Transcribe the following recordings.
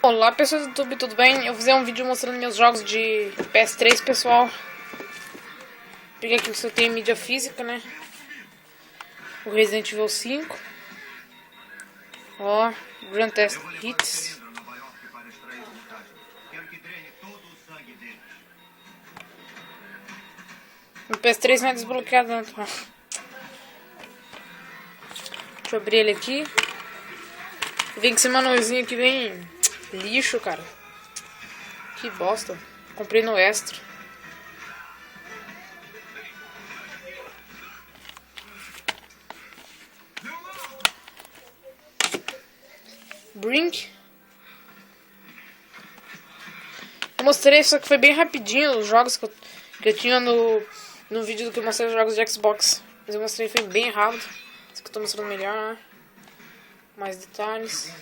Olá pessoas do YouTube, tudo bem? Eu vou fazer um vídeo mostrando meus jogos de PS3, pessoal. Peguei aqui que só tem mídia física, né? O Resident Evil 5. Ó, Grand Theft Hits. O PS3 não é desbloqueado, não. Deixa eu abrir ele aqui. Vem com esse manualzinho aqui, vem lixo, cara. Que bosta. Comprei no Extra. Brink. Eu mostrei, só que foi bem rapidinho os jogos que eu tinha no vídeo do que eu mostrei os jogos de Xbox. Mas eu mostrei, foi bem rápido. Esse que eu tô mostrando melhor, né? Mais detalhes.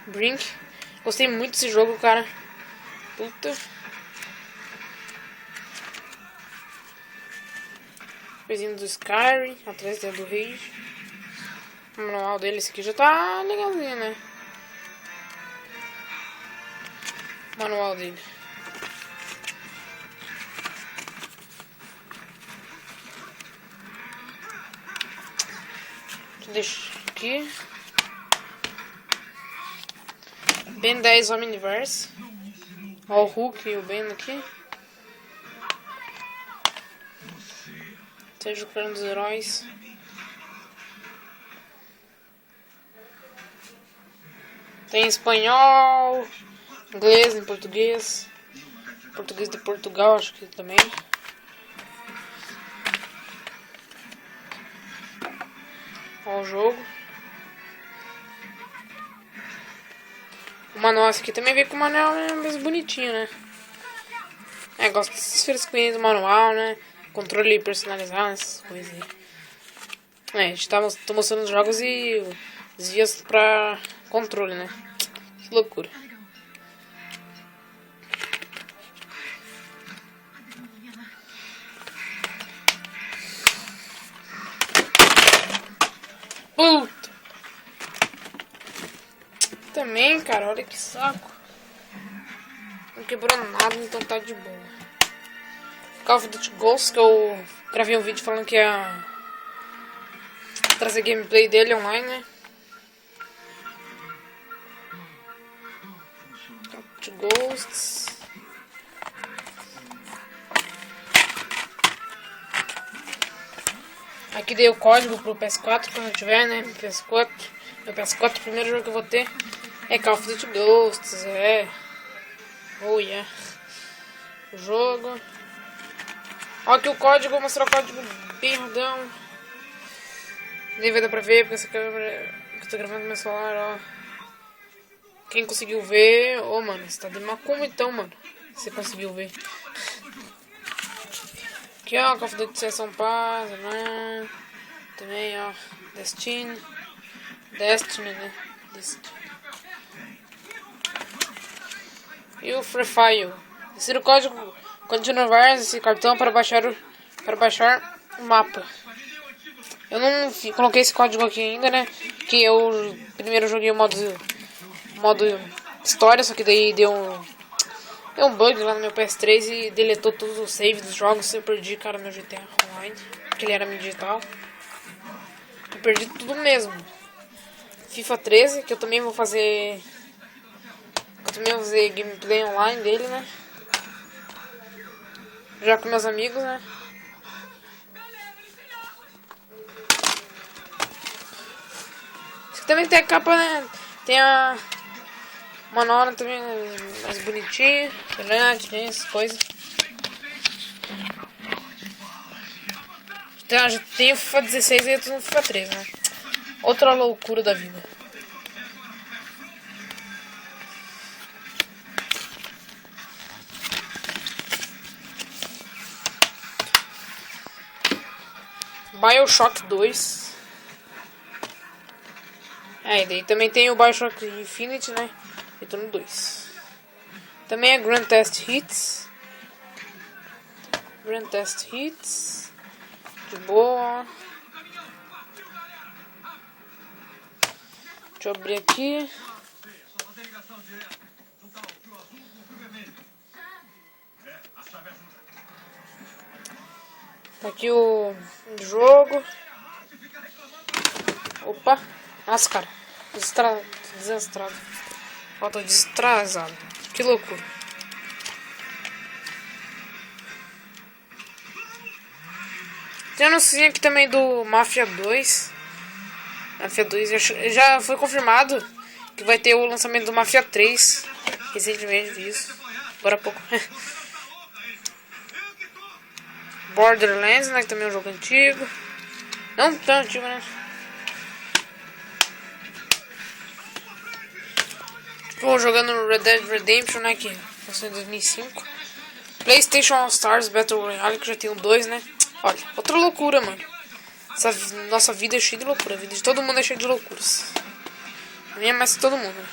Brink. Gostei muito desse jogo, cara. Puta. Coisinha do Skyrim. Atrás do Rage. O manual dele, esse aqui já tá legalzinho, né? O manual dele. Deixa aqui. Ben 10 Omniverse. Ó o Hulk e o Ben aqui. Seja o plano dos heróis. Tem espanhol, inglês, em português. Português de Portugal, acho que também. Ó o jogo. O manual aqui também veio com o manual mais bonitinho, né? Gosto dessas frescurinhas do manual, né? Controle personalizado, essas coisas aí. A gente tô mostrando os jogos e os vias pra controle, né? Que loucura. Puta! Também, cara, olha que saco. Não quebrou nada, então tá de boa. Call of Duty Ghosts, que eu gravei um vídeo falando que ia trazer gameplay dele online, né? Call of Duty Ghosts. Aqui dei o código pro PS4 quando eu tiver, né? Meu PS4, o primeiro jogo que eu vou ter é Call of Duty Ghosts, Oh yeah. O jogo. Ó aqui o código, vou mostrar o código bem rodão. Nem vai dar pra ver porque essa câmera que eu tô gravando no meu celular, ó. Quem conseguiu ver, mano, você tá de macumba então, mano. Você conseguiu ver. Aqui ó, Call of Duty Season Pass, né? Também ó, Destiny, né? Destiny. E o Free Fire. Insira o código continuar esse cartão para baixar o mapa. Eu não coloquei esse código aqui ainda, né? Que eu primeiro joguei o modo história, só que daí deu um bug lá no meu PS3 e deletou todos os saves dos jogos. Eu perdi, cara, meu GTA Online, que ele era meu digital. Eu perdi tudo mesmo. FIFA 13, que eu também vou fazer. Gameplay online dele, né? Já com meus amigos, né? Esse aqui também tem a capa, né? Tem a manual também mais bonitinha, né? Essas coisas. Já tem o FIFA 16 e eu tô no FIFA 13, né? Outra loucura da vida. BioShock 2. E daí também tem o BioShock Infinite, né? Eu tô no 2. Também é Grand Theft Hits. De boa. Deixa eu abrir aqui. Tá aqui o jogo. Opa. Nossa, cara. Desastrado. Falta destrasado. Que loucura. Tem um anúncio aqui também do Mafia 2. Mafia 2 já foi confirmado que vai ter o lançamento do Mafia 3. Recentemente vi isso. Agora há pouco. Borderlands, né? Que também é um jogo antigo. Não tão antigo, né? Estou jogando no Red Dead Redemption, né? Que lançou em 2005. PlayStation All Stars Battle Royale, que já tem o 2, né? Olha, outra loucura, mano. Nossa vida é cheia de loucura. A vida de todo mundo é cheia de loucuras. A minha é mais que todo mundo, né?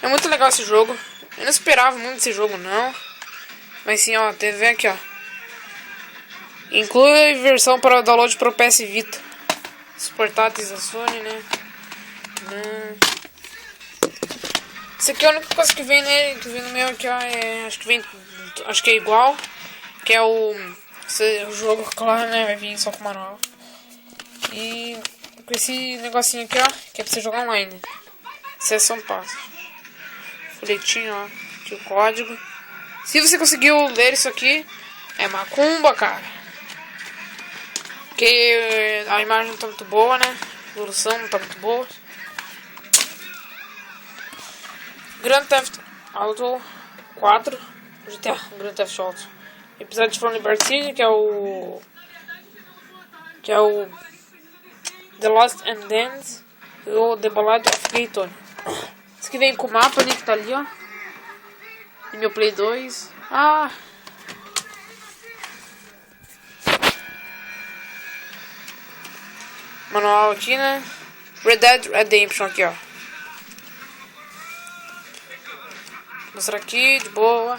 É muito legal esse jogo. Eu não esperava muito desse jogo, não. Mas sim, ó, TV aqui, ó. Inclui versão para download para o PS Vita. Os portáteis da Sony, né? Isso aqui é a única coisa que vem nele, que vem no meu aqui, ó. Acho que é igual. Que é o jogo, claro, né? Vai vir só com manual. E com esse negocinho aqui, ó. Que é pra você jogar online. Sessão passe. Folhetinho, ó. Aqui o código. Se você conseguiu ler isso aqui, é macumba, cara. Porque a imagem não tá muito boa, né? A resolução não tá muito boa. Grand Theft Auto 4. GTA, Grand Theft Auto. Episódio from Liberty City, que é o The Lost and Dance e o The Ballad of Gay Tony. Esse aqui vem com o mapa ali que tá ali, ó. E meu Play 2. Ah! Manual aqui, né? Red Dead Redemption aqui, ó. Mostrar aqui, de boa.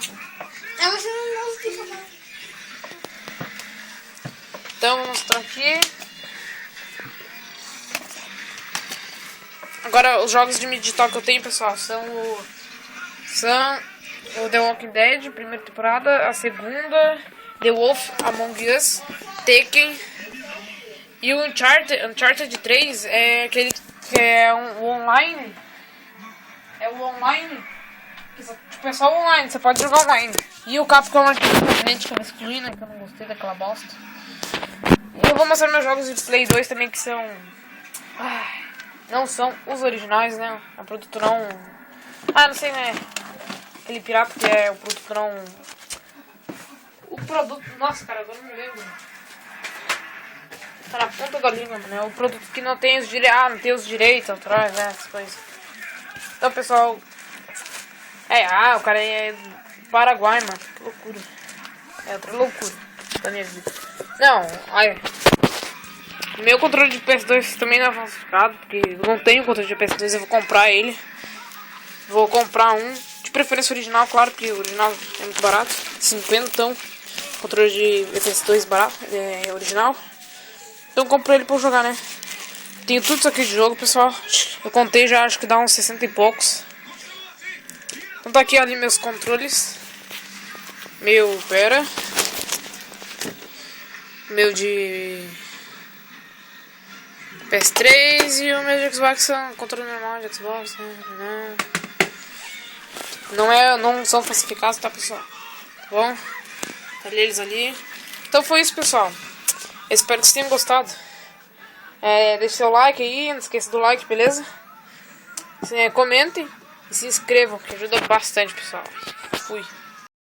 Então, vou mostrar aqui. Agora, os jogos de digital que eu tenho, pessoal, são o The Walking Dead, primeira temporada, a segunda, The Wolf Among Us, Tekken. E o Uncharted 3 é aquele que é o online. É o online. Tipo, é só online, você pode jogar online. E o Capcom Arcade que eu me excluí, né? Que eu não gostei daquela bosta. E eu vou mostrar meus jogos de Play 2 também, que são... não são os originais, né? A produto não... não sei, né? Aquele pirata que é o produto não... O produto... Nossa, cara, agora não me lembro. Tá na ponta da língua, mano. É o produto que não tem os direitos... não tem os direitos autorais, né? Essas coisas. Então, pessoal... o cara é do Paraguai, mano. Que loucura. É outra loucura da minha vida. Não, olha. Meu controle de PS2 também não é falsificado, porque eu não tenho controle de PS2, eu vou comprar ele. Vou comprar um, de preferência original, claro, porque o original é muito barato. 50, então, controle de PS2 barato, é original. Então eu compro ele pra eu jogar, né? Tenho tudo isso aqui de jogo, pessoal. Eu contei já, acho que dá uns 60 e poucos. Então tá aqui ali meus controles. Meu de PS3 e o meu de Xbox são controle normal de Xbox, né? Não são falsificados, tá, pessoal? Tá bom? Tá ali eles ali. Então foi isso, pessoal. Eu espero que vocês tenham gostado. Deixe seu like aí, não esqueça do like, beleza? Comentem e se inscrevam, que ajuda bastante, pessoal. Fui.